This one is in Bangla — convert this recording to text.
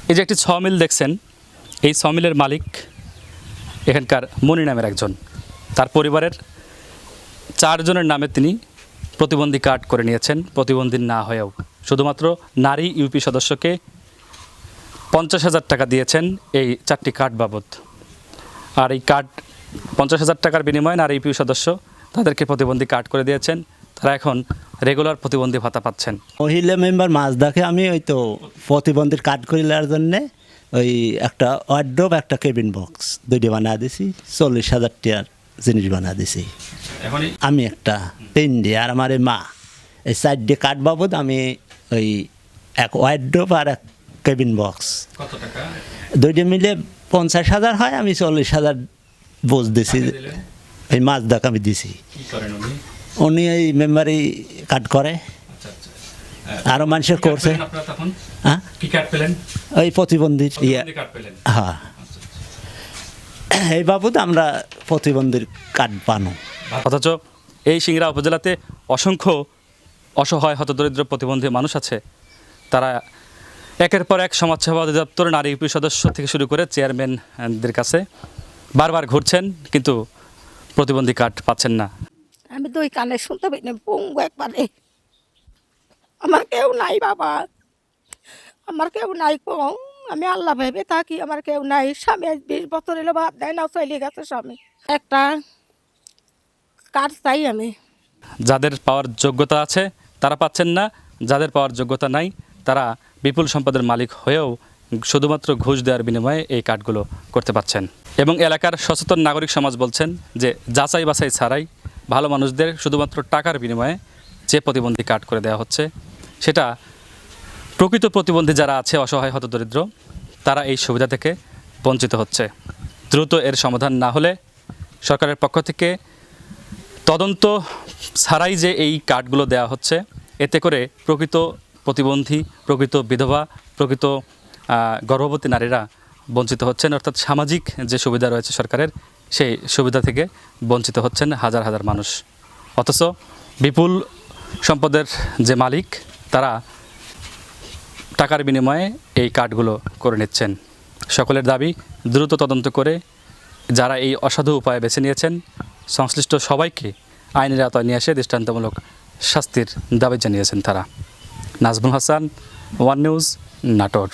এই যে একটি সমিল দেখছেন, এই সমিলের মালিক এখানকার মনি নামের একজন। তার পরিবারের 4 জনের নামে তিনি প্রতিবন্ধী কার্ড করে নিয়েছেন, প্রতিবন্ধী না হয়েও। শুধুমাত্র নারী ইউপি সদস্যকে 50,000 টাকা দিয়েছেন এই 4টি কার্ড বাবদ। আর এই কার্ড 50,000 টাকার বিনিময়ে নারী ইউপি সদস্য তাদেরকে প্রতিবন্ধী কার্ড করে দিয়েছেন। তারা এখন রেগুলার প্রতিবন্ধী ভাতা পাচ্ছেন। মহিলা মেম্বার মাছ দেখে আমি ওই তো প্রতিবন্ধীর কার্ড করে নেওয়ার জন্যে ওই একটা ওয়ার্ডরোব একটা কেবিন বক্স দুইটি বানা দিছি, 40,000 টাকার জিনিস বানা দিছি। আমি একটা 3 আর আমার মা, এই 4 কার্ড বাবদ আমি ওই এক ওয়ার্ডরোব আর এক কেবিন বক্স কত টাকা? দুইটা মিলে 50,000 হয়। আমি 40,000 বোঝ দিছি, এই মাছ দেখ আমি দিছি। উনি এই মেম্বারই কার্ড করে, আরও মানুষের করছে। হ্যাঁ, ওই প্রতিবন্ধীর হ্যাঁ, এই বাবদ আমরা প্রতিবন্ধীর কার্ড পানো। অথচ এই সিংড়া উপজেলাতে অসংখ্য অসহায় হতদরিদ্র প্রতিবন্ধী মানুষ আছে। তারা একের পর এক সমাজসেবা অধিদপ্তর, নারী ইউপি সদস্য থেকে শুরু করে চেয়ারম্যানদের কাছে বারবার ঘুরছেন, কিন্তু প্রতিবন্ধী কার্ড পাচ্ছেন না। আমি তো ওই কানে শুনতে পাই না, পঙ্গু একবারে। আমার কেউ নাই বাবা, আমার কেউ নাই। আমি আল্লাহ ভেবে থাকি, আমার কেউ নাই। স্বামী 20 বছর এলো ভাত দেয় না, চলে গেছে স্বামী। একটা কার্ড চাই আমি। যাদের পাওয়ার যোগ্যতা আছে তারা পাচ্ছেন না, যাদের পাওয়ার যোগ্যতা নাই তারা বিপুল সম্পদের মালিক হয়েও শুধুমাত্র ঘুষ দেওয়ার বিনিময়ে এই কার্ডগুলো করতে পারছেন। এবং এলাকার সচেতন নাগরিক সমাজ বলছেন যে যাচাই বাছাই ছাড়াই ভালো মানুষদের শুধুমাত্র টাকার বিনিময়ে যে প্রতিবন্ধী কার্ড করে দেওয়া হচ্ছে, সেটা প্রকৃত প্রতিবন্ধী যারা আছে, অসহায় হতদরিদ্র, তারা এই সুবিধা থেকে বঞ্চিত হচ্ছে। দ্রুত এর সমাধান না হলে সরকারের পক্ষ থেকে তদন্ত ছাড়াই যে এই কার্ডগুলো দেওয়া হচ্ছে, এতে করে প্রকৃত প্রতিবন্ধী, প্রকৃত বিধবা, প্রকৃত গর্ভবতী নারীরা বঞ্চিত হচ্ছেন। অর্থাৎ সামাজিক যে সুবিধা রয়েছে সরকারের, সেই সুবিধা থেকে বঞ্চিত হচ্ছেন হাজার হাজার মানুষ। অথচ বিপুল সম্পদের যে মালিক, তারা টাকার বিনিময়ে এই কার্ডগুলো করে নিচ্ছেন। সকলের দাবি দ্রুত তদন্ত করে যারা এই অসাধু উপায় বেছে নিয়েছেন, সংশ্লিষ্ট সবাইকে আইনের আওতায় নিয়ে এসে দৃষ্টান্তমূলক শাস্তির দাবি জানিয়েছেন তারা। Nazmul Hasan, one news, Natore.